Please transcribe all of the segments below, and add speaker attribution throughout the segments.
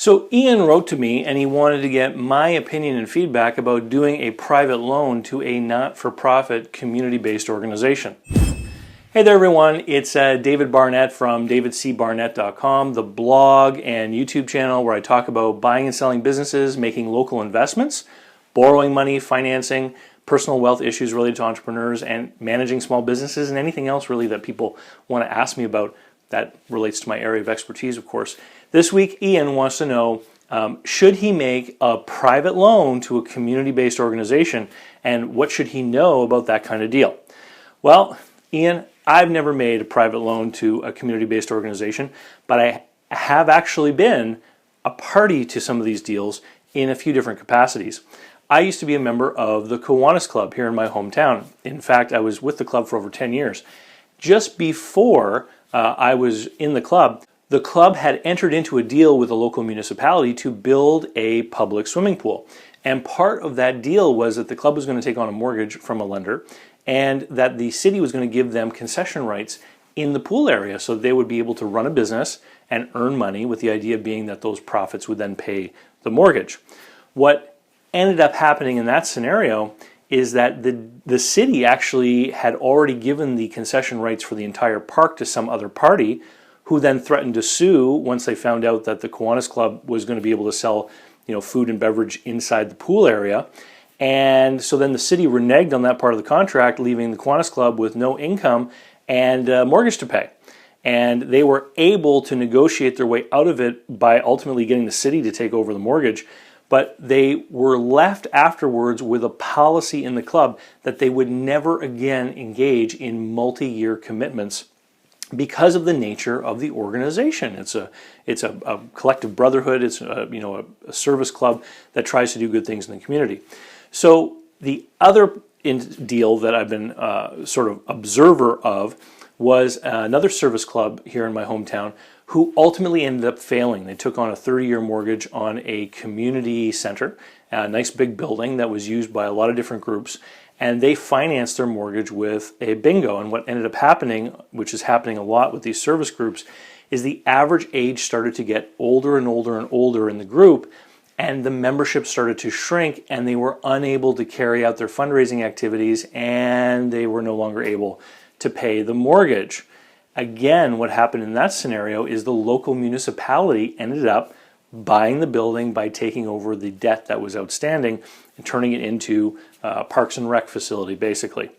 Speaker 1: So Ian wrote to me and he wanted to get my opinion and feedback about doing a private loan to a not-for-profit community-based organization. Hey there everyone, it's David Barnett from davidcbarnett.com, the blog and YouTube channel where I talk about buying and selling businesses, making local investments, borrowing money, financing, personal wealth issues related to entrepreneurs, and managing small businesses, and anything else really that people want to ask me about that relates to my area of expertise, of course. This week, Ian wants to know, should he make a private loan to a community-based organization, and what should he know about that kind of deal? Well, Ian, I've never made a private loan to a community-based organization, but I have actually been a party to some of these deals in a few different capacities. I used to be a member of the Kiwanis Club here in my hometown. In fact, I was with the club for over 10 years. Just before I was in the club had entered into a deal with a local municipality to build a public swimming pool. And part of that deal was that the club was going to take on a mortgage from a lender, and that the city was going to give them concession rights in the pool area so they would be able to run a business and earn money, with the idea being that those profits would then pay the mortgage. What ended up happening in that scenario is that the city actually had already given the concession rights for the entire park to some other party, who then threatened to sue once they found out that the Kiwanis Club was going to be able to sell, food and beverage inside the pool area. And so then the city reneged on that part of the contract, leaving the Kiwanis Club with no income and a mortgage to pay. And they were able to negotiate their way out of it by ultimately getting the city to take over the mortgage. But they were left afterwards with a policy in the club that they would never again engage in multi-year commitments because of the nature of the organization. It's a collective brotherhood. It's a service club that tries to do good things in the community. So the other deal that I've been sort of observer of was another service club here in my hometown who ultimately ended up failing. They took on a 30-year mortgage on a community center, a nice big building that was used by a lot of different groups, and they financed their mortgage with a bingo. And what ended up happening, which is happening a lot with these service groups, is the average age started to get older and older and older in the group, and the membership started to shrink, and they were unable to carry out their fundraising activities, and they were no longer able to pay the mortgage. Again, what happened in that scenario is the local municipality ended up buying the building by taking over the debt that was outstanding and turning it into a Parks and Rec facility, basically.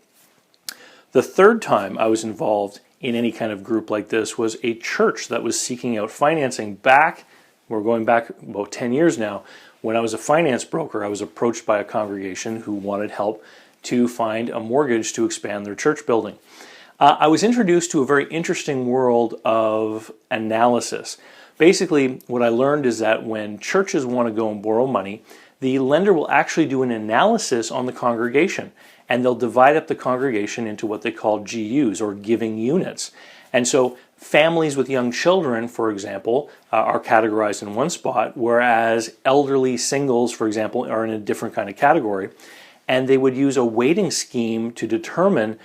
Speaker 1: The third time I was involved in any kind of group like this was a church that was seeking out financing back. We're going back about 10 years now. When I was a finance broker, I was approached by a congregation who wanted help to find a mortgage to expand their church building. I was introduced to a very interesting world of analysis. Basically, what I learned is that when churches want to go and borrow money, the lender will actually do an analysis on the congregation, and they'll divide up the congregation into what they call GUs, or giving units. And so families with young children, for example, are categorized in one spot, whereas elderly singles, for example, are in a different kind of category. And they would use a weighting scheme to determine,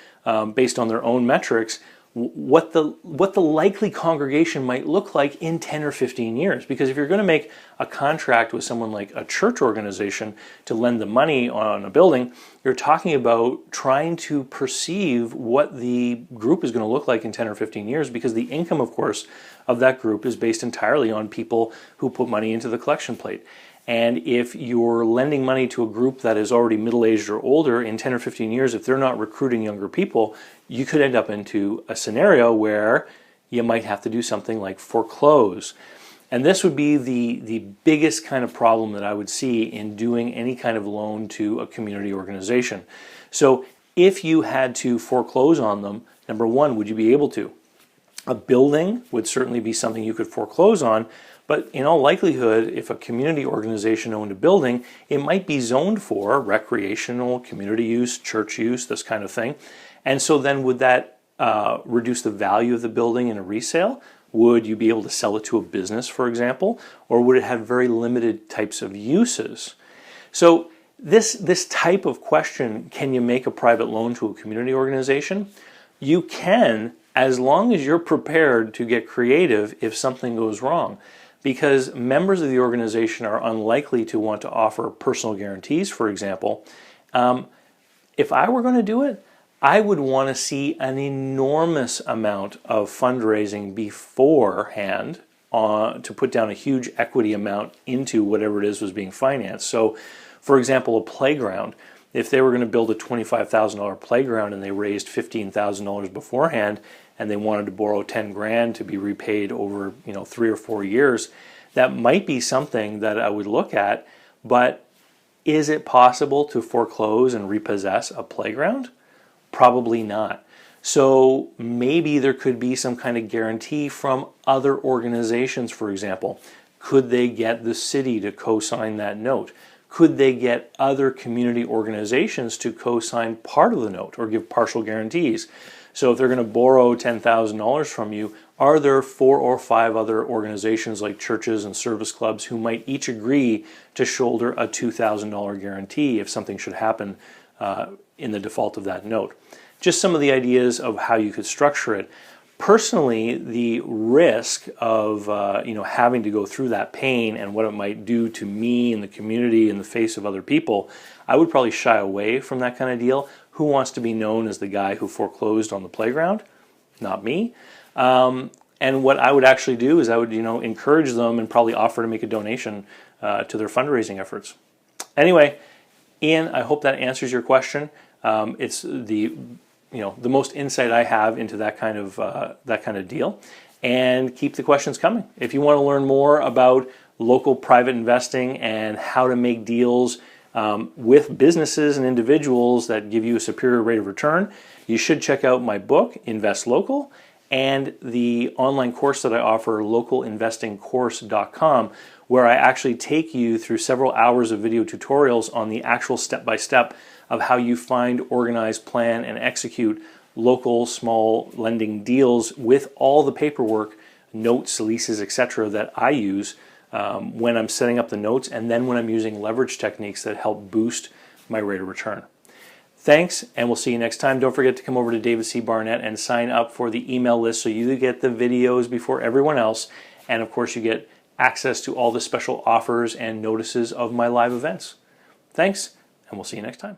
Speaker 1: based on their own metrics, what the likely congregation might look like in 10 or 15 years. Because if you're going to make a contract with someone like a church organization to lend the money on a building, you're talking about trying to perceive what the group is going to look like in 10 or 15 years, because the income, of course, of that group is based entirely on people who put money into the collection plate. And if you're lending money to a group that is already middle-aged or older, in 10 or 15 years, if they're not recruiting younger people, you could end up into a scenario where you might have to do something like foreclose. And this would be the biggest kind of problem that I would see in doing any kind of loan to a community organization. So if you had to foreclose on them, number one, would you be able to? A building would certainly be something you could foreclose on, but in all likelihood, if a community organization owned a building, it might be zoned for recreational, community use, church use, this kind of thing. And so then would that reduce the value of the building in a resale? Would you be able to sell it to a business, for example? Or would it have very limited types of uses? So this type of question, can you make a private loan to a community organization? You can, as long as you're prepared to get creative if something goes wrong. because members of the organization are unlikely to want to offer personal guarantees, for example. If I were going to do it, I would want to see an enormous amount of fundraising beforehand to put down a huge equity amount into whatever it is was being financed. So, for example, a playground. If they were going to build a $25,000 playground and they raised $15,000 beforehand and they wanted to borrow 10 grand to be repaid over 3 or 4 years, that might be something that I would look at. But is it possible to foreclose and repossess a playground? Probably not. So maybe there could be some kind of guarantee from other organizations, for example. Could they get the city to co-sign that note? Could they get other community organizations to co-sign part of the note or give partial guarantees? So if they're going to borrow $10,000 from you, are there 4 or 5 other organizations like churches and service clubs who might each agree to shoulder a $2,000 guarantee if something should happen in the default of that note? Just some of the ideas of how you could structure it. Personally, the risk of having to go through that pain and what it might do to me and the community in the face of other people, I would probably shy away from that kind of deal. Who wants to be known as the guy who foreclosed on the playground? Not me. And what I would actually do is I would encourage them and probably offer to make a donation to their fundraising efforts. Anyway, Ian, I hope that answers your question. It's the most insight I have into that kind of deal. And keep the questions coming. If you want to learn more about local private investing and how to make deals with businesses and individuals that give you a superior rate of return, you should check out my book, Invest Local, and the online course that I offer, localinvestingcourse.com, where I actually take you through several hours of video tutorials on the actual step-by-step of how you find, organize, plan, and execute local small lending deals with all the paperwork, notes, leases, etc. that I use when I'm setting up the notes and then when I'm using leverage techniques that help boost my rate of return. Thanks, and we'll see you next time. Don't forget to come over to David C. Barnett and sign up for the email list so you get the videos before everyone else. And of course, you get access to all the special offers and notices of my live events. Thanks, and we'll see you next time.